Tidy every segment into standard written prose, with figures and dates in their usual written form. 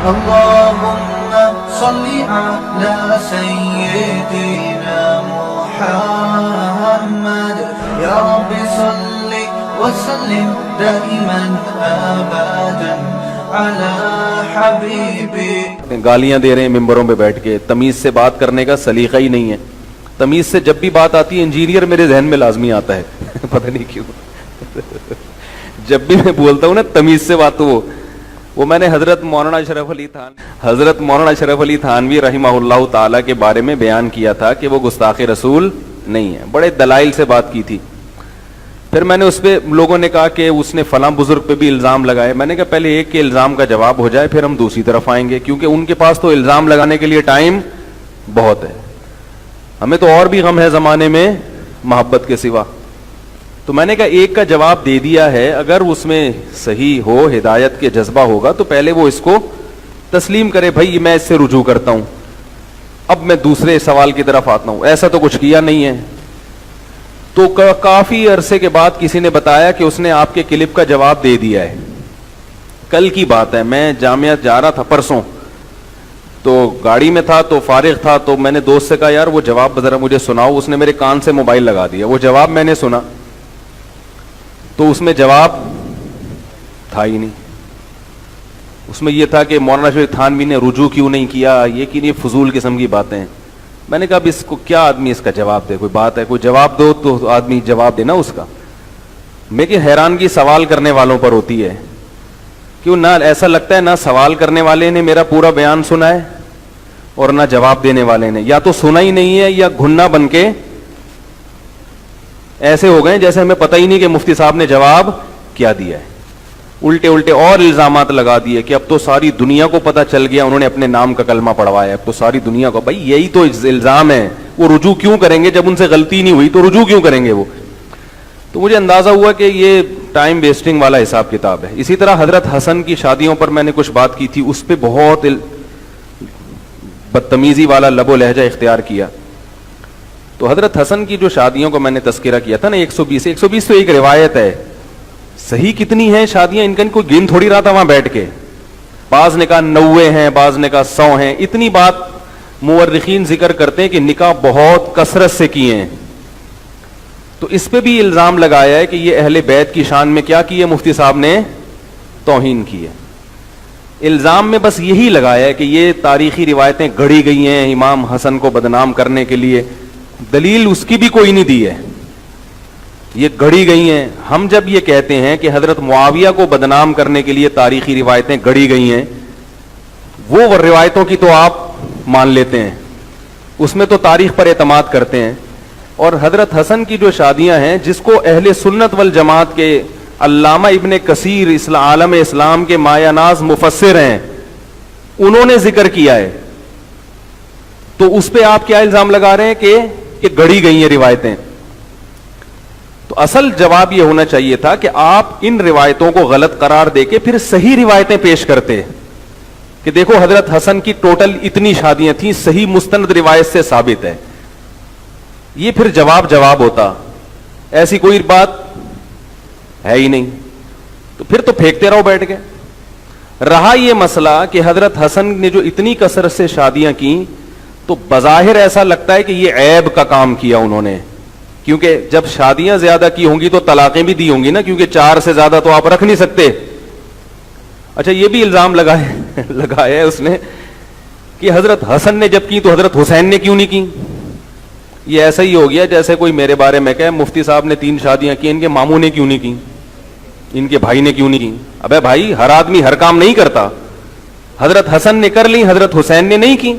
اللهم صل على سيدنا محمد يا رب صل وسلم دائما ابدا على حبيبي. گالیاں دے رہے ہیں ممبروں پہ بیٹھ کے, تمیز سے بات کرنے کا سلیقہ ہی نہیں ہے. تمیز سے جب بھی بات آتی ہے انجینئر میرے ذہن میں لازمی آتا ہے پتہ نہیں کیوں. جب بھی میں بولتا ہوں نا تمیز سے بات, تو وہ میں نے حضرت مولانا اشرف علی تھانوی رحمہ اللہ تعالی کے بارے میں بیان کیا تھا کہ وہ گستاخ رسول نہیں ہے. بڑے دلائل سے بات کی تھی. پھر میں نے اس پہ لوگوں نے کہا کہ اس نے فلاں بزرگ پہ بھی الزام لگائے. میں نے کہا پہلے ایک کے الزام کا جواب ہو جائے پھر ہم دوسری طرف آئیں گے, کیونکہ ان کے پاس تو الزام لگانے کے لیے ٹائم بہت ہے. ہمیں تو اور بھی غم ہے زمانے میں محبت کے سوا. تو میں نے کہا ایک کا جواب دے دیا ہے, اگر اس میں صحیح ہو, ہدایت کے جذبہ ہوگا تو پہلے وہ اس کو تسلیم کرے, بھائی میں اس سے رجوع کرتا ہوں, اب میں دوسرے سوال کی طرف آتا ہوں. ایسا تو کچھ کیا نہیں ہے. تو کافی عرصے کے بعد کسی نے بتایا کہ اس نے آپ کے کلپ کا جواب دے دیا ہے. کل کی بات ہے, میں جامعہ جا رہا تھا پرسوں, تو گاڑی میں تھا تو فارغ تھا, تو میں نے دوست سے کہا یار وہ جواب ذرا مجھے سناؤ. اس نے میرے کان سے موبائل لگا دیا, وہ جواب میں نے سنا تو اس میں جواب تھا ہی نہیں. اس میں یہ تھا کہ مولانا اشرف تھانوی نے رجوع کیوں نہیں کیا, یہ کہ نہیں, فضول قسم کی باتیں ہیں. میں نے کہا اب اس کو کیا آدمی اس کا جواب دے, کوئی بات ہے, کوئی جواب دو تو آدمی جواب دے نا اس کا. میں کہ حیرانگی سوال کرنے والوں پر ہوتی ہے, کیوں نہ ایسا لگتا ہے نہ سوال کرنے والے نے میرا پورا بیان سنا ہے اور نہ جواب دینے والے نے, یا تو سنا ہی نہیں ہے یا گھننا بن کے ایسے ہو گئے جیسے ہمیں پتہ ہی نہیں کہ مفتی صاحب نے جواب کیا دیا ہے. الٹے الٹے اور الزامات لگا دیے کہ اب تو ساری دنیا کو پتہ چل گیا, انہوں نے اپنے نام کا کلمہ پڑھوایا, اب تو ساری دنیا کو. بھائی یہی تو الزام ہے, وہ رجوع کیوں کریں گے جب ان سے غلطی نہیں ہوئی, تو رجوع کیوں کریں گے وہ. تو مجھے اندازہ ہوا کہ یہ ٹائم ویسٹنگ والا حساب کتاب ہے. اسی طرح حضرت حسن کی شادیوں پر میں نے کچھ بات کی تھی, اس پہ بہت بدتمیزی والا لب و لہجہ اختیار کیا. تو حضرت حسن کی جو شادیوں کو میں نے تذکرہ کیا تھا نا, 120 تو ایک روایت ہے, صحیح کتنی ہیں شادیاں ان کا کوئی گن تھوڑی رہا تھا وہاں بیٹھ کے. بعض نے کہا 90 ہیں, بعض نے کہا 100 ہیں. اتنی بات مورخین ذکر کرتے ہیں کہ نکاح بہت کثرت سے کیے ہیں. تو اس پہ بھی الزام لگایا ہے کہ یہ اہل بیت کی شان میں کیا کی ہے, مفتی صاحب نے توہین کی ہے. الزام میں بس یہی لگایا ہے کہ یہ تاریخی روایتیں گڑھی گئی ہیں امام حسن کو بدنام کرنے کے لیے. دلیل اس کی بھی کوئی نہیں دی ہے, یہ گڑھی گئی ہیں. ہم جب یہ کہتے ہیں کہ حضرت معاویہ کو بدنام کرنے کے لیے تاریخی روایتیں گڑھی گئی ہیں, وہ روایتوں کی تو آپ مان لیتے ہیں, اس میں تو تاریخ پر اعتماد کرتے ہیں. اور حضرت حسن کی جو شادیاں ہیں, جس کو اہل سنت والجماعت کے علامہ ابن کثیر عالم اسلام کے مایہ ناز مفسر ہیں, انہوں نے ذکر کیا ہے, تو اس پہ آپ کیا الزام لگا رہے ہیں کہ گڑھی گئی ہیں روایتیں. تو اصل جواب یہ ہونا چاہیے تھا کہ آپ ان روایتوں کو غلط قرار دے کے پھر صحیح روایتیں پیش کرتے کہ دیکھو حضرت حسن کی ٹوٹل اتنی شادیاں تھیں, صحیح مستند روایت سے ثابت ہے. یہ پھر جواب ہوتا. ایسی کوئی بات ہے ہی نہیں, تو پھر تو پھینکتے رہو بیٹھ کے. رہا یہ مسئلہ کہ حضرت حسن نے جو اتنی کثرت سے شادیاں کی, تو بظاہر ایسا لگتا ہے کہ یہ عیب کا کام کیا انہوں نے, کیونکہ جب شادیاں زیادہ کی ہوں گی تو طلاقیں بھی دی ہوں گی نا, کیونکہ 4 سے زیادہ تو آپ رکھ نہیں سکتے. اچھا یہ بھی الزام لگایا ہے اس نے کہ حضرت حسن نے جب کی تو حضرت حسین نے کیوں نہیں کی. یہ ایسا ہی ہو گیا جیسے کوئی میرے بارے میں کہے مفتی صاحب نے 3 شادیاں کی, ان کے ماموں نے کیوں نہیں کی, ان کے بھائی نے کیوں نہیں کی. ابے بھائی, ہر آدمی ہر کام نہیں کرتا. حضرت حسن نے کر لی, حضرت حسین نے نہیں کی.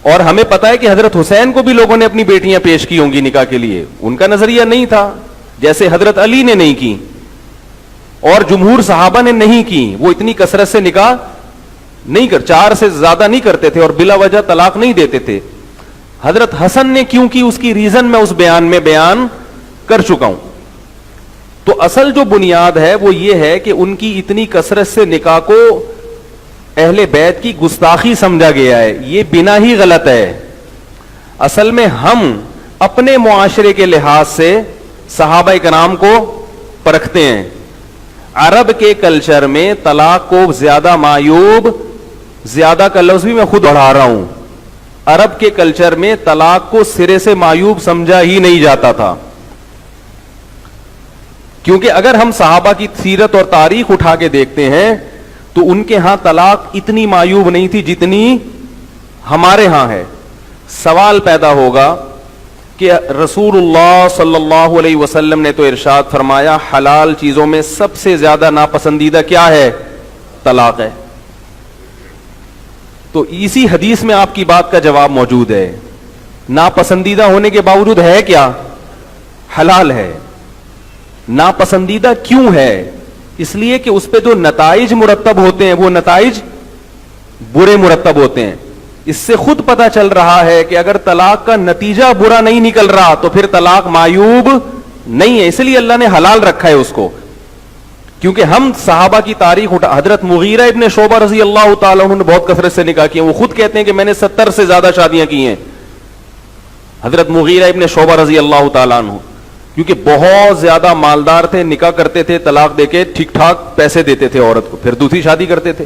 اور ہمیں پتا ہے کہ حضرت حسین کو بھی لوگوں نے اپنی بیٹیاں پیش کی ہوں گی نکاح کے لیے, ان کا نظریہ نہیں تھا, جیسے حضرت علی نے نہیں کی اور جمہور صحابہ نے نہیں کی. وہ اتنی کثرت سے نکاح نہیں 4 سے زیادہ نہیں کرتے تھے اور بلا وجہ طلاق نہیں دیتے تھے. حضرت حسن نے کیوں کی, اس کی ریزن میں اس بیان میں بیان کر چکا ہوں. تو اصل جو بنیاد ہے وہ یہ ہے کہ ان کی اتنی کثرت سے نکاح کو اہل بیت کی گستاخی سمجھا گیا ہے. یہ بنا ہی غلط ہے. اصل میں ہم اپنے معاشرے کے لحاظ سے صحابہ کرام کو پرکھتے ہیں. عرب کے کلچر میں طلاق کو زیادہ معیوب، زیادہ کا لفظ بھی میں خود بڑھا رہا ہوں، عرب کے کلچر میں طلاق کو سرے سے معیوب سمجھا ہی نہیں جاتا تھا. کیونکہ اگر ہم صحابہ کی سیرت اور تاریخ اٹھا کے دیکھتے ہیں تو ان کے ہاں طلاق اتنی معیوب نہیں تھی جتنی ہمارے ہاں ہے. سوال پیدا ہوگا کہ رسول اللہ صلی اللہ علیہ وسلم نے تو ارشاد فرمایا حلال چیزوں میں سب سے زیادہ ناپسندیدہ کیا ہے؟ طلاق ہے. تو اسی حدیث میں آپ کی بات کا جواب موجود ہے. ناپسندیدہ ہونے کے باوجود ہے کیا؟ حلال ہے. ناپسندیدہ کیوں ہے؟ اس لیے کہ اس پہ جو نتائج مرتب ہوتے ہیں وہ نتائج برے مرتب ہوتے ہیں. اس سے خود پتا چل رہا ہے کہ اگر طلاق کا نتیجہ برا نہیں نکل رہا تو پھر طلاق معیوب نہیں ہے. اس لیے اللہ نے حلال رکھا ہے اس کو. کیونکہ ہم صحابہ کی تاریخ اٹھا، حضرت مغیرہ ابن شعبہ رضی اللہ تعالیٰ عنہ نے بہت کثرت سے نکاح کیے. وہ خود کہتے ہیں کہ میں نے 70 سے زیادہ شادیاں کی ہیں. حضرت مغیرہ ابن شعبہ رضی اللہ تعالیٰ عنہ کیونکہ بہت زیادہ مالدار تھے، نکاح کرتے تھے، طلاق دے کے ٹھیک ٹھاک پیسے دیتے تھے عورت کو، پھر دوسری شادی کرتے تھے.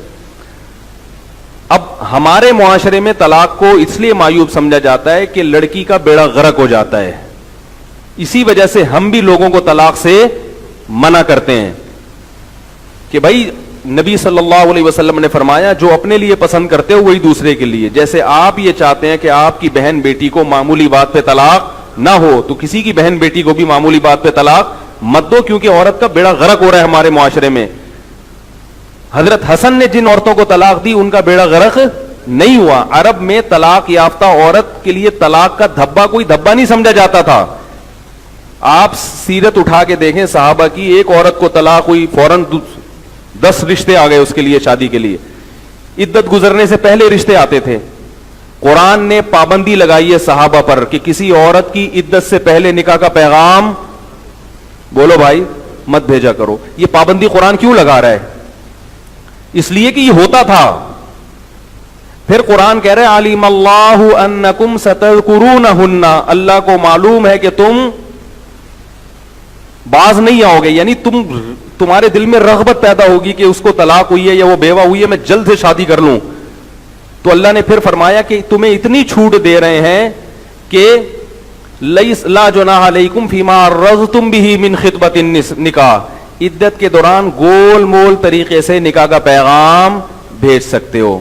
اب ہمارے معاشرے میں طلاق کو اس لیے معیوب سمجھا جاتا ہے کہ لڑکی کا بیڑا غرق ہو جاتا ہے. اسی وجہ سے ہم بھی لوگوں کو طلاق سے منع کرتے ہیں کہ بھائی نبی صلی اللہ علیہ وسلم نے فرمایا جو اپنے لیے پسند کرتے ہو وہی دوسرے کے لیے. جیسے آپ یہ چاہتے ہیں کہ آپ کی بہن بیٹی کو معمولی بات پہ طلاق نہ ہو تو کسی کی بہن بیٹی کو بھی معمولی بات پہ طلاق مت دو، کیونکہ عورت کا بیڑا غرق ہو رہا ہے ہمارے معاشرے میں. حضرت حسن نے جن عورتوں کو طلاق دی ان کا بیڑا غرق نہیں ہوا. عرب میں طلاق یافتہ عورت کے لیے طلاق کا دھبا کوئی دھبا نہیں سمجھا جاتا تھا. آپ سیرت اٹھا کے دیکھیں صحابہ کی، ایک عورت کو طلاق ہوئی فوراً 10 رشتے آ گئے اس کے لیے شادی کے لیے. عدت گزرنے سے پہلے رشتے آتے تھے. قرآن نے پابندی لگائی ہے صحابہ پر کہ کسی عورت کی عدت سے پہلے نکاح کا پیغام بولو بھائی مت بھیجا کرو. یہ پابندی قرآن کیوں لگا رہا ہے؟ اس لیے کہ یہ ہوتا تھا. پھر قرآن کہہ رہے علیم اللہ انکم ستذکرونہن، اللہ کو معلوم ہے کہ تم باز نہیں آؤ گے، یعنی تمہارے دل میں رغبت پیدا ہوگی کہ اس کو طلاق ہوئی ہے یا وہ بیوہ ہوئی ہے میں جلد سے شادی کر لوں. تو اللہ نے پھر فرمایا کہ تمہیں اتنی چھوٹ دے رہے ہیں کہ لا جناح علیکم فیما عرضتم بہ من خطبۃ النکاح، عدت کے دوران گول مول طریقے سے نکاح کا پیغام بھیج سکتے ہو.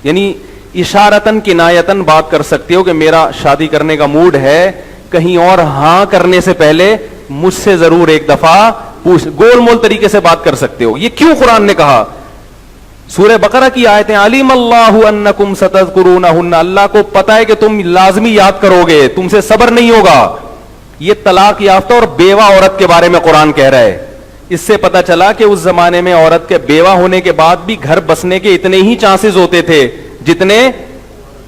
یعنی اشارتاً کنایتاً بات کر سکتے ہو کہ میرا شادی کرنے کا موڈ ہے، کہیں اور ہاں کرنے سے پہلے مجھ سے ضرور ایک دفعہ پوچھ. گول مول طریقے سے بات کر سکتے ہو. یہ کیوں قرآن نے کہا؟ سورہ بقرہ کی آیتیں علیم اللہ انکم ستذکرونہن، اللہ کو پتا ہے کہ تم لازمی یاد کرو گے، تم سے صبر نہیں ہوگا. یہ طلاق یافتہ اور بیوہ عورت کے بارے میں قرآن کہہ رہا ہے. اس سے پتا چلا کہ اس زمانے میں عورت کے بیوہ ہونے کے بعد بھی گھر بسنے کے اتنے ہی چانسز ہوتے تھے جتنے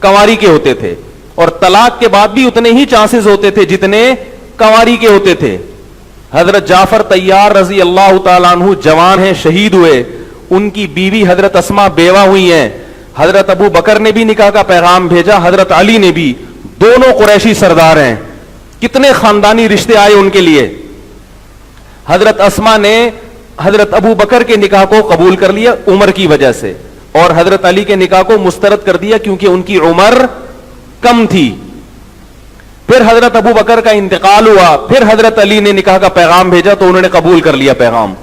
کنواری کے ہوتے تھے، اور طلاق کے بعد بھی اتنے ہی چانسز ہوتے تھے جتنے کنواری کے ہوتے تھے. حضرت جعفر طیار رضی اللہ تعالیٰ عنہ جوان ہیں، شہید ہوئے. ان کی بیوی حضرت اسماء بیوہ ہوئی ہیں. حضرت ابو بکر نے بھی نکاح کا پیغام بھیجا، حضرت علی نے بھی. دونوں قریشی سردار ہیں. کتنے خاندانی رشتے آئے ان کے لیے. حضرت اسماء نے حضرت ابو بکر کے نکاح کو قبول کر لیا عمر کی وجہ سے، اور حضرت علی کے نکاح کو مسترد کر دیا کیونکہ ان کی عمر کم تھی. پھر حضرت ابو بکر کا انتقال ہوا، پھر حضرت علی نے نکاح کا پیغام بھیجا تو انہوں نے قبول کر لیا پیغام.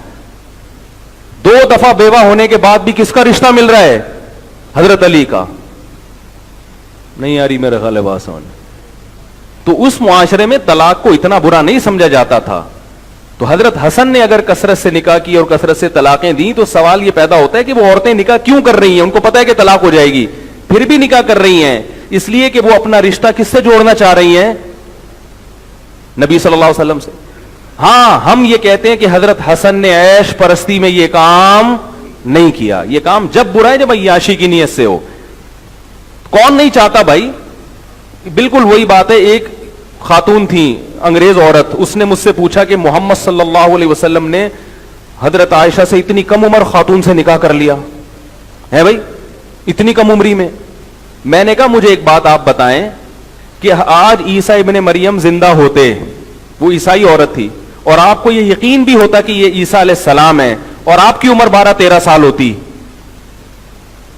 2 دفعہ بیوہ ہونے کے بعد بھی کس کا رشتہ مل رہا ہے؟ حضرت علی کا. نہیں آ رہی میرے خیال ہے بات سمجھ. تو اس معاشرے میں طلاق کو اتنا برا نہیں سمجھا جاتا تھا. تو حضرت حسن نے اگر کثرت سے نکاح کی اور کثرت سے طلاقیں دی تو سوال یہ پیدا ہوتا ہے کہ وہ عورتیں نکاح کیوں کر رہی ہیں؟ ان کو پتا ہے کہ طلاق ہو جائے گی پھر بھی نکاح کر رہی ہیں. اس لیے کہ وہ اپنا رشتہ کس سے جوڑنا چاہ رہی ہیں؟ نبی صلی اللہ علیہ وسلم سے. ہاں ہم یہ کہتے ہیں کہ حضرت حسن نے عیش پرستی میں یہ کام نہیں کیا. یہ کام جب برا ہے جب عیاشی کی نیت سے ہو. کون نہیں چاہتا بھائی؟ بالکل وہی بات ہے. ایک خاتون تھی انگریز عورت، اس نے مجھ سے پوچھا کہ محمد صلی اللہ علیہ وسلم نے حضرت عائشہ سے اتنی کم عمر خاتون سے نکاح کر لیا ہے بھائی، اتنی کم عمری میں. میں نے کہا مجھے ایک بات آپ بتائیں کہ آج عیسیٰ ابن مریم زندہ ہوتے، وہ عیسائی عورت تھی، اور آپ کو یہ یقین بھی ہوتا کہ یہ عیسیٰ علیہ السلام ہے، اور آپ کی عمر 12-13 سال ہوتی,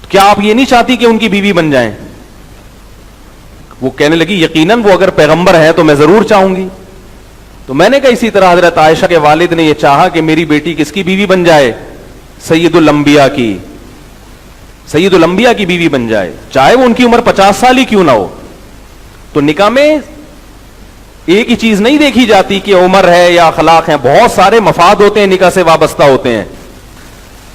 کیا آپ یہ نہیں چاہتی کہ ان کی بیوی بن جائیں؟ وہ کہنے لگی یقیناً وہ اگر پیغمبر ہے تو میں ضرور چاہوں گی. تو میں نے کہا اسی طرح حضرت عائشہ کے والد نے یہ چاہا کہ میری بیٹی کس کی بیوی بن جائے؟ سید الانبیاء کی, سید الانبیاء کی بیوی بن جائے, چاہے وہ ان کی عمر 50 سال ہی کیوں نہ ہو. تو نکاح میں ایک ہی چیز نہیں دیکھی جاتی کہ عمر ہے یا اخلاق ہیں, بہت سارے مفاد ہوتے ہیں نکاح سے وابستہ ہوتے ہیں.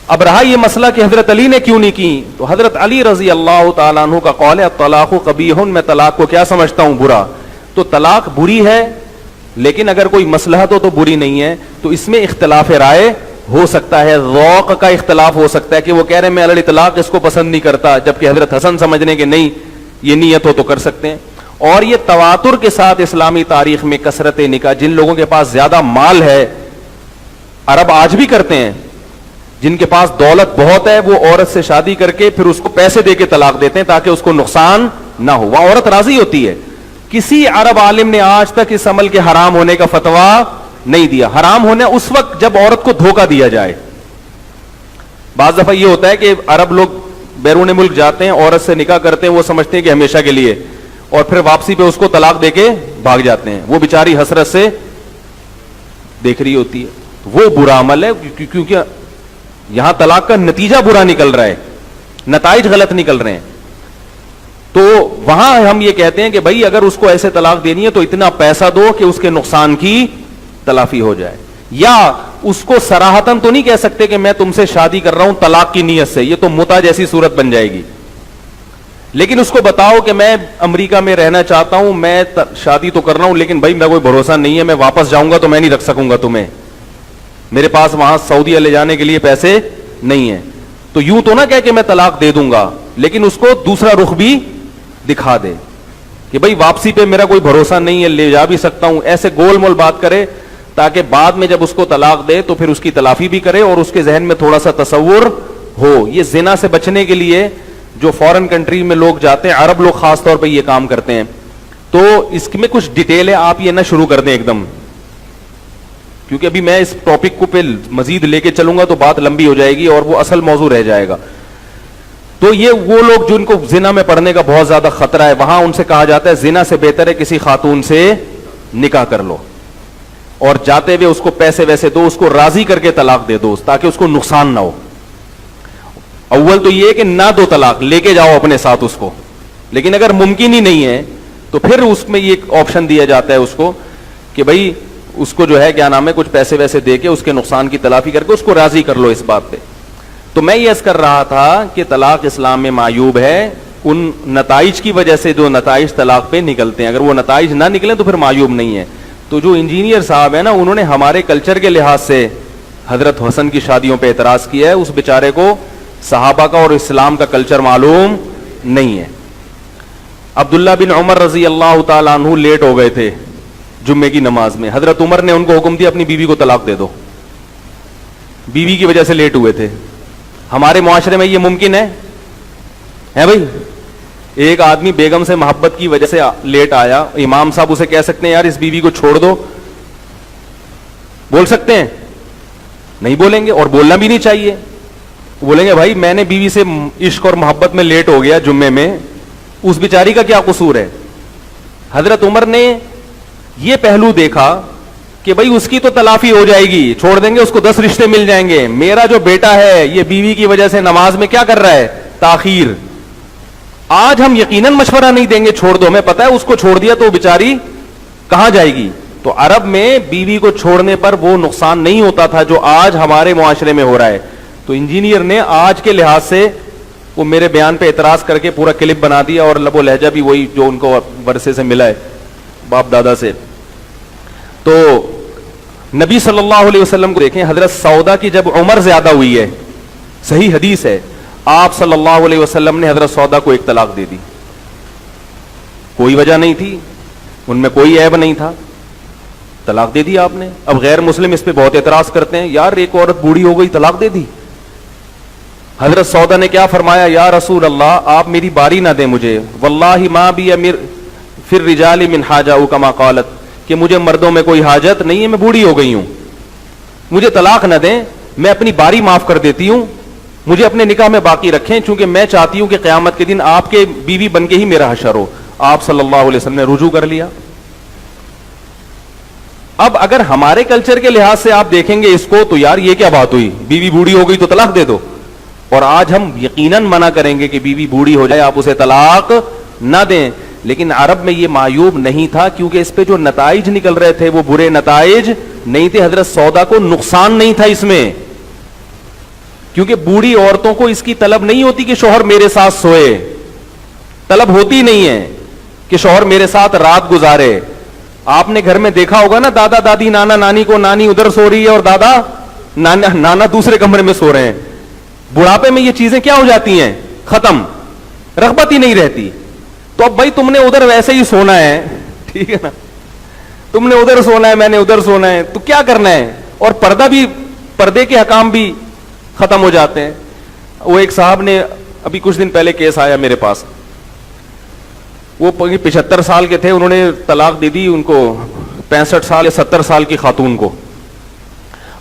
اب رہا یہ مسئلہ کہ حضرت علی نے کیوں نہیں کی, تو حضرت علی رضی اللہ تعالیٰ عنہ کا قول ہے الطلاق قبیح, میں طلاق کو کیا سمجھتا ہوں؟ برا. تو طلاق بری ہے, لیکن اگر کوئی مصلحت ہو تو بری نہیں ہے. تو اس میں اختلاف رائے ہو سکتا ہے, ذوق کا اختلاف ہو سکتا ہے کہ وہ کہہ رہے ہیں میں علی اطلاق اس کو پسند نہیں کرتا, جبکہ حضرت حسن سمجھنے کہ نہیں یہ نیت ہو تو کر سکتے ہیں. اور یہ تواتر کے ساتھ اسلامی تاریخ میں کثرت نکاح, جن لوگوں کے پاس زیادہ مال ہے, عرب آج بھی کرتے ہیں, جن کے پاس دولت بہت ہے وہ عورت سے شادی کر کے پھر اس کو پیسے دے کے طلاق دیتے ہیں تاکہ اس کو نقصان نہ ہو, وہاں عورت راضی ہوتی ہے. کسی عرب عالم نے آج تک اس عمل کے حرام ہونے کا فتویٰ نہیں دیا. حرام ہونے اس وقت جب عورت کو دھوکہ دیا جائے. بعض دفعہ یہ ہوتا ہے کہ عرب لوگ بیرون ملک جاتے ہیں, عورت سے نکاح کرتے ہیں, وہ سمجھتے ہیں کہ ہمیشہ کے لیے, اور پھر واپسی پہ اس کو طلاق دے کے بھاگ جاتے ہیں. وہ بیچاری حسرت سے دیکھ رہی ہوتی ہے. وہ برا عمل ہے, کیونکہ یہاں طلاق کا نتیجہ برا نکل رہا ہے, نتائج غلط نکل رہے ہیں. تو وہاں ہم یہ کہتے ہیں کہ بھائی اگر اس کو ایسے طلاق دینی ہے تو اتنا پیسہ دو کہ اس کے نقصان کی تلافی ہو جائے. یا اس کو صراحتاً تو نہیں کہہ سکتے کہ میں تم سے شادی کر رہا ہوں طلاق کی نیت سے, یہ تو متع جیسی صورت بن جائے گی. لیکن اس کو بتاؤ کہ میں امریکہ میں رہنا چاہتا ہوں, میں شادی تو کر رہا ہوں لیکن بھائی میں کوئی بھروسہ نہیں ہے, میں واپس جاؤں گا تو میں نہیں رکھ سکوں گا تمہیں, میرے پاس وہاں سعودیہ لے جانے کے لیے پیسے نہیں ہیں. تو یوں تو نہ کہہ کہ میں طلاق دے دوں گا, لیکن اس کو دوسرا رخ بھی دکھا دے کہ بھائی واپسی پہ میرا کوئی بھروسہ نہیں ہے, لے جا بھی سکتا ہوں. ایسے گول مول بات کرے تاکہ بعد میں جب اس کو طلاق دے تو پھر اس کی تلافی بھی کرے اور اس کے ذہن میں تھوڑا سا تصور ہو. یہ زنا سے بچنے کے لیے جو فورن کنٹری میں لوگ جاتے ہیں, عرب لوگ خاص طور پہ یہ کام کرتے ہیں. تو اس میں کچھ ڈیٹیل ہے, آپ یہ نہ شروع کر دیں ایک دم, کیونکہ ابھی میں اس ٹاپک کو پہ مزید لے کے چلوں گا تو بات لمبی ہو جائے گی اور وہ اصل موضوع رہ جائے گا. تو یہ وہ لوگ جن کو زنا میں پڑنے کا بہت زیادہ خطرہ ہے, وہاں ان سے کہا جاتا ہے زنا سے بہتر ہے کسی خاتون سے نکاح کر لو, اور جاتے ہوئے اس کو پیسے ویسے دو, اس کو راضی کر کے طلاق دے دو تاکہ اس کو نقصان نہ ہو. اول تو یہ ہے کہ نہ دو طلاق, لے کے جاؤ اپنے ساتھ اس کو. لیکن اگر ممکن ہی نہیں ہے تو پھر اس میں یہ آپشن دیا جاتا ہے اس کو کہ بھائی اس کو جو ہے کیا نام ہے کچھ پیسے ویسے دے کے اس کے نقصان کی تلافی کر کے اس کو راضی کر لو اس بات پہ. تو میں یہ عرض کر رہا تھا کہ طلاق اسلام میں معیوب ہے ان نتائج کی وجہ سے جو نتائج طلاق پہ نکلتے ہیں. اگر وہ نتائج نہ نکلیں تو پھر معیوب نہیں ہے. تو جو انجینئر صاحب ہیں نا, انہوں نے ہمارے کلچر کے لحاظ سے حضرت حسن کی شادیوں پہ اعتراض کیا ہے. اس بیچارے کو صحابہ کا اور اسلام کا کلچر معلوم نہیں ہے. عبداللہ بن عمر رضی اللہ تعالیٰ عنہ لیٹ ہو گئے تھے جمعے کی نماز میں. حضرت عمر نے ان کو حکم دیا اپنی بیوی کو طلاق دے دو, بیوی کی وجہ سے لیٹ ہوئے تھے. ہمارے معاشرے میں یہ ممکن ہے بھائی؟ ایک آدمی بیگم سے محبت کی وجہ سے لیٹ آیا, امام صاحب اسے کہہ سکتے ہیں یار اس بیوی کو چھوڑ دو؟ بول سکتے ہیں؟ نہیں بولیں گے, اور بولنا بھی نہیں چاہیے. بولیں گے بھائی میں نے بیوی سے عشق اور محبت میں لیٹ ہو گیا جمعے میں, اس بیچاری کا کیا قصور ہے؟ حضرت عمر نے یہ پہلو دیکھا کہ بھائی اس کی تو تلافی ہو جائے گی, چھوڑ دیں گے اس کو 10 رشتے مل جائیں گے. میرا جو بیٹا ہے یہ بیوی کی وجہ سے نماز میں کیا کر رہا ہے؟ تاخیر. آج ہم یقیناً مشورہ نہیں دیں گے چھوڑ دو, ہمیں پتا ہے اس کو چھوڑ دیا تو بیچاری کہاں جائے گی. تو عرب میں بیوی کو چھوڑنے پر وہ نقصان نہیں ہوتا تھا جو آج ہمارے معاشرے میں ہو رہا ہے. تو انجینئر نے آج کے لحاظ سے وہ میرے بیان پہ اعتراض کر کے پورا کلپ بنا دیا, اور لب و لہجہ بھی وہی جو ان کو ورثے سے ملا ہے باپ دادا سے. تو نبی صلی اللہ علیہ وسلم کو دیکھیں, حضرت سودا کی جب عمر زیادہ ہوئی ہے, صحیح حدیث ہے, آپ صلی اللہ علیہ وسلم نے حضرت سودا کو ایک طلاق دے دی. کوئی وجہ نہیں تھی, ان میں کوئی عیب نہیں تھا, طلاق دے دی آپ نے. اب غیر مسلم اس پہ بہت اعتراض کرتے ہیں, یار ایک عورت بوڑھی ہو گئی طلاق دے دی. حضرت سودا نے کیا فرمایا, یا رسول اللہ آپ میری باری نہ دیں مجھے, واللہ ما بی امیر فی الرجال من حاجہ کما قالت, کہ مجھے مردوں میں کوئی حاجت نہیں ہے, میں بوڑھی ہو گئی ہوں, مجھے طلاق نہ دیں. میں اپنی باری معاف کر دیتی ہوں, مجھے اپنے نکاح میں باقی رکھیں, چونکہ میں چاہتی ہوں کہ قیامت کے دن آپ کے بیوی بن کے ہی میرا حشر ہو. آپ صلی اللہ علیہ وسلم نے رجوع کر لیا. اب اگر ہمارے کلچر کے لحاظ سے آپ دیکھیں گے اس کو, تو یار یہ کیا بات ہوئی, بیوی بوڑھی ہو گئی تو طلاق دے دو. اور آج ہم یقیناً منع کریں گے کہ بیوی بوڑھی ہو جائے آپ اسے طلاق نہ دیں. لیکن عرب میں یہ معیوب نہیں تھا, کیونکہ اس پہ جو نتائج نکل رہے تھے وہ برے نتائج نہیں تھے. حضرت سودا کو نقصان نہیں تھا اس میں, کیونکہ بوڑھی عورتوں کو اس کی طلب نہیں ہوتی کہ شوہر میرے ساتھ سوئے, طلب ہوتی نہیں ہے کہ شوہر میرے ساتھ رات گزارے. آپ نے گھر میں دیکھا ہوگا نا, دادا دادی نانا نانی کو, نانی ادھر سو رہی ہے اور دادا نانا دوسرے کمرے میں سو رہے ہیں. بڑھاپے میں یہ چیزیں کیا ہو جاتی ہیں, ختم, رغبت ہی نہیں رہتی. تو اب بھائی تم نے ادھر ویسے ہی سونا ہے, ٹھیک ہے نا, تم نے ادھر سونا ہے, میں نے ادھر سونا ہے, تو کیا کرنا ہے. اور پردہ بھی, پردے کے حکام بھی ختم ہو جاتے ہیں. وہ ایک صاحب نے ابھی کچھ دن پہلے کیس آیا میرے پاس, وہ 75 سال کے تھے, انہوں نے طلاق دے دی ان کو 65 سال یا 70 سال کی خاتون کو.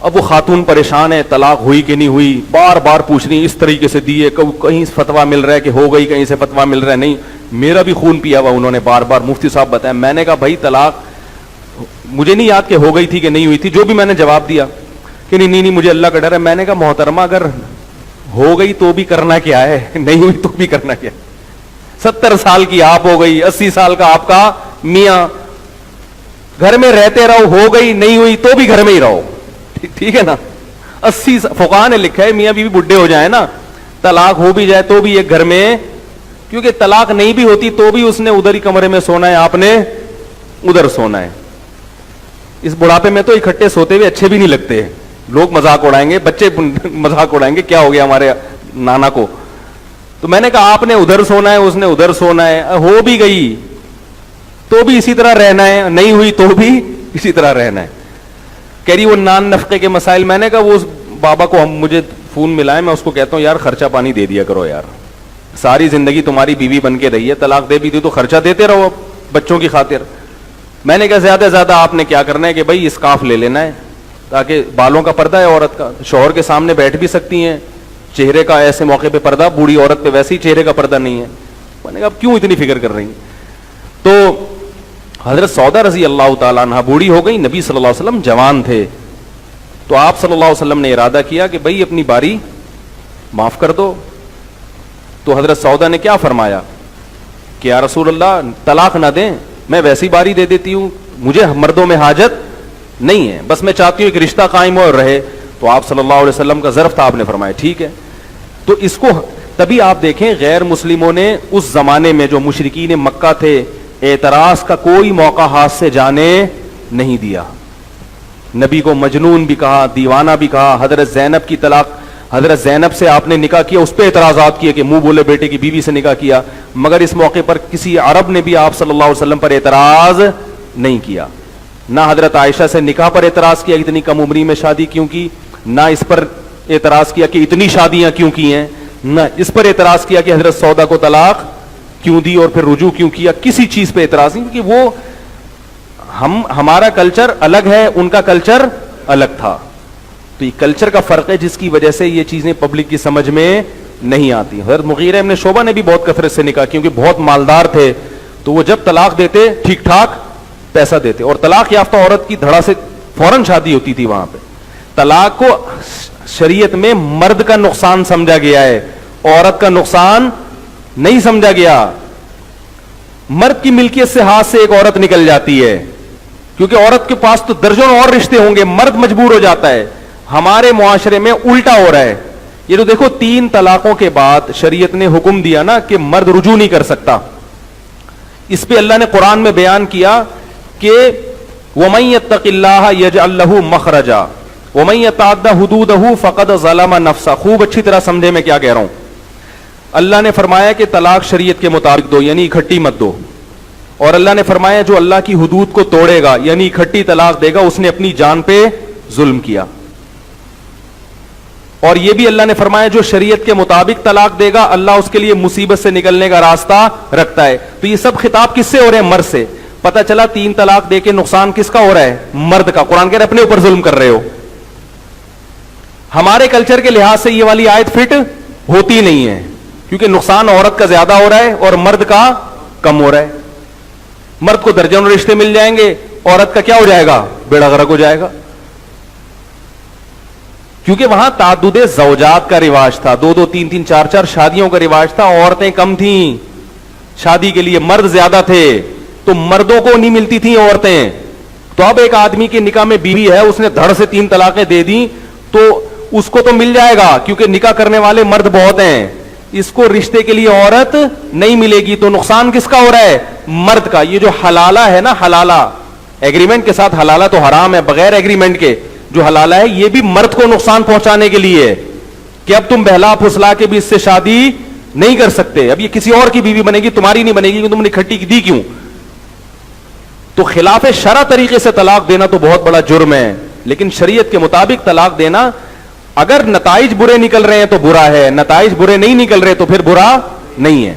اب وہ خاتون پریشان ہے, طلاق ہوئی کہ نہیں ہوئی, بار بار پوچھ رہی, اس طریقے سے دی ہے, کہیں فتویٰ مل رہا ہے کہ ہو گئی, کہیں سے فتویٰ مل رہا ہے نہیں. میرا بھی خون پیا ہوا, انہوں نے بار بار مفتی صاحب بتایا. میں نے کہا بھائی طلاق مجھے نہیں یاد کہ ہو گئی تھی کہ نہیں ہوئی تھی, جو بھی میں نے جواب دیا کہ نہیں مجھے اللہ کا ڈر ہے. میں نے کہا محترمہ اگر ہو گئی تو بھی کرنا کیا ہے, نہیں ہوئی تو بھی کرنا کیا ہے. 70 سال کی آپ ہو گئی, 80 سال کا آپ کا میاں, گھر میں رہتے رہو, ہو گئی نہیں ہوئی تو بھی گھر میں ہی رہو, ٹھیک ہے نا. 80 فقہاء نے لکھا ہے میاں بیوی بڈھے ہو جائیں نا, طلاق ہو بھی جائے تو بھی ایک گھر میں, کیونکہ طلاق نہیں بھی ہوتی تو بھی اس نے ادھر ہی کمرے میں سونا ہے, آپ نے ادھر سونا ہے. اس بڑھاپے میں تو اکٹھے سوتے ہوئے اچھے بھی نہیں لگتے, لوگ مذاق اڑائیں گے, بچے مذاق اڑائیں گے, کیا ہو گیا ہمارے نانا کو. تو میں نے کہا آپ نے ادھر سونا ہے, اس نے ادھر سونا ہے, ہو بھی گئی تو بھی اسی طرح رہنا ہے, نہیں ہوئی تو بھی اسی طرح رہنا ہے. کہہ رہی وہ نان نفقے کے مسائل. میں نے کہا وہ بابا کو مجھے فون ملا ہے, میں اس کو کہتا ہوں یار خرچہ پانی دے دیا کرو یار, ساری زندگی تمہاری بیوی بن کے رہی ہے, طلاق دے بھی دی تو خرچہ دیتے رہو بچوں کی خاطر. میں نے کہا زیادہ سے زیادہ آپ نے کیا کرنا ہے کہ بھائی اسکارف لے لینا ہے, تاکہ بالوں کا پردہ ہے عورت کا, شوہر کے سامنے بیٹھ بھی سکتی ہیں, چہرے کا ایسے موقع پہ پردہ, بوڑھی عورت پہ ویسے ہی چہرے کا پردہ نہیں ہے. میں نے کہا اب کیوں اتنی فکر کر رہی ہیں. تو حضرت سودا رضی اللہ تعالیٰ عنہ بوڑھی ہو گئی, نبی صلی اللہ علیہ وسلم جوان تھے, تو آپ صلی اللہ علیہ وسلم نے ارادہ کیا کہ بھائی اپنی باری معاف کر دو. تو حضرت سودا نے کیا فرمایا کہ یا رسول اللہ طلاق نہ دیں, میں ویسی باری دے دیتی ہوں, مجھے مردوں میں حاجت نہیں ہے, بس میں چاہتی ہوں ایک رشتہ قائم ہو اور رہے. تو آپ صلی اللہ علیہ وسلم کا ظرف تھا, آپ نے فرمایا ٹھیک ہے. تو اس کو تبھی آپ دیکھیں غیر مسلموں نے اس زمانے میں جو مشرکین مکہ تھے, اعتراض کا کوئی موقع ہاتھ سے جانے نہیں دیا. نبی کو مجنون بھی کہا, دیوانہ بھی کہا. حضرت زینب کی طلاق, حضرت زینب سے آپ نے نکاح کیا, اس پہ اعتراضات کیے کہ منہ بولے بیٹے کی بیوی سے نکاح کیا, مگر اس موقع پر کسی عرب نے بھی آپ صلی اللہ علیہ وسلم پر اعتراض نہیں کیا. نہ حضرت عائشہ سے نکاح پر اعتراض کیا, اتنی کم عمری میں شادی کیوں کی, نہ اس پر اعتراض کیا کہ اتنی شادیاں کیوں کی ہیں, نہ اس پر اعتراض کیا کہ حضرت سودا کو طلاق کیوں دی اور پھر رجوع کیوں کیا. کسی چیز پہ اعتراض نہیں, کیونکہ وہ ہمارا کلچر الگ ہے, ان کا کلچر الگ تھا. تو یہ کلچر کا فرق ہے جس کی وجہ سے یہ چیزیں پبلک کی سمجھ میں نہیں آتی. حضرت مغیرہ ابن شعبہ نے بھی بہت کثرت سے نکاح, کیونکہ بہت مالدار تھے, تو وہ جب طلاق دیتے ٹھیک ٹھاک پیسہ دیتے, اور طلاق یافتہ عورت کی دھڑا سے فوراً شادی ہوتی تھی وہاں پہ. طلاق کو شریعت میں مرد کا نقصان سمجھا گیا ہے, عورت کا نقصان نہیں سمجھا گیا. مرد کی ملکیت سے ہاتھ سے ایک عورت نکل جاتی ہے, کیونکہ عورت کے پاس تو درجنوں اور رشتے ہوں گے, مرد مجبور ہو جاتا ہے. ہمارے معاشرے میں الٹا ہو رہا ہے. یہ تو دیکھو 3 طلاقوں کے بعد شریعت نے حکم دیا نا کہ مرد رجوع نہیں کر سکتا. اس پہ اللہ نے قرآن میں بیان کیا کہ وَمَن يَتَّقِ اللَّهَ يَجْعَل لَّهُ مَخْرَجًا وَمَن يَتَعَدَّ حُدُودَهُ فَقَدْ ظَلَمَ نَفْسَهُ. خوب اچھی طرح سمجھے میں کیا کہہ رہا ہوں. اللہ نے فرمایا کہ طلاق شریعت کے مطابق دو, یعنی اکٹھی مت دو. اور اللہ نے فرمایا جو اللہ کی حدود کو توڑے گا, یعنی اکٹھی طلاق دے گا, اس نے اپنی جان پہ ظلم کیا. اور یہ بھی اللہ نے فرمایا جو شریعت کے مطابق طلاق دے گا, اللہ اس کے لیے مصیبت سے نکلنے کا راستہ رکھتا ہے. تو یہ سب خطاب کس سے ہو رہے ہیں؟ مرد سے. پتہ چلا 3 طلاق دے کے نقصان کس کا ہو رہا ہے؟ مرد کا. قرآن کہہ رہا ہے اپنے اوپر ظلم کر رہے ہو. ہمارے کلچر کے لحاظ سے یہ والی آیت فٹ ہوتی نہیں ہے, کیونکہ نقصان عورت کا زیادہ ہو رہا ہے اور مرد کا کم ہو رہا ہے. مرد کو درجنوں رشتے مل جائیں گے, عورت کا کیا ہو جائے گا, بیڑا غرق ہو جائے گا. کیونکہ وہاں تعدد زوجات کا رواج تھا, 2 2 3 3 4 4 شادیوں کا رواج تھا. عورتیں کم تھیں شادی کے لیے, مرد زیادہ تھے, تو مردوں کو نہیں ملتی تھیں عورتیں. تو اب ایک آدمی کے نکاح میں بیوی ہے, اس نے دھڑ سے 3 طلاقیں دے دی, تو اس کو تو مل جائے گا کیونکہ نکاح کرنے والے مرد بہت ہیں. اس کو رشتے کے لیے عورت نہیں ملے گی, تو نقصان کس کا ہو رہا ہے, مرد کا. یہ جو حلالہ ہے نا, حلالہ ایگریمنٹ کے ساتھ, حلالہ تو حرام ہے بغیر ایگریمنٹ کے, جو حلالہ ہے یہ بھی مرد کو نقصان پہنچانے کے لیے ہے کہ اب تم بہلا پھسلا کے بھی اس سے شادی نہیں کر سکتے, اب یہ کسی اور کی بیوی بنے گی, تمہاری نہیں بنے گی, کہ تم نے کھٹی دی کیوں. تو خلاف شرع طریقے سے طلاق دینا تو بہت بڑا جرم ہے, لیکن شریعت کے مطابق طلاق دینا, اگر نتائج برے نکل رہے ہیں تو برا ہے, نتائج برے نہیں نکل رہے تو پھر برا نہیں ہے.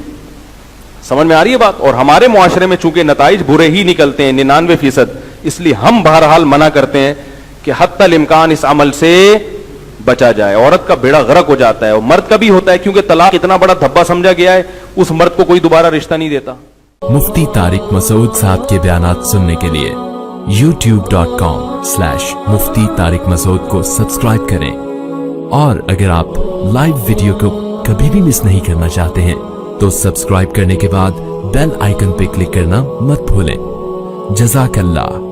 سمجھ میں آ رہی ہے بات. اور ہمارے معاشرے میں چونکہ نتائج برے ہی نکلتے ہیں 99%, اس لیے ہم بہرحال منع کرتے ہیں کہ حتی الامکان اس عمل سے بچا جائے. عورت کا بیڑا غرق ہو جاتا ہے, اور مرد کا بھی ہوتا ہے, کیونکہ طلاق اتنا بڑا دھبا سمجھا گیا ہے, اس مرد کو کوئی دوبارہ رشتہ نہیں دیتا. مفتی طارق مسعود صاحب کے بیانات سننے کے لیے youtube.com/مفتی طارق مسعود کو سبسکرائب کریں, اور اگر آپ لائیو ویڈیو کو کبھی بھی مس نہیں کرنا چاہتے ہیں تو سبسکرائب کرنے کے بعد بیل آئیکن پہ کلک کرنا مت بھولیں. جزاک اللہ.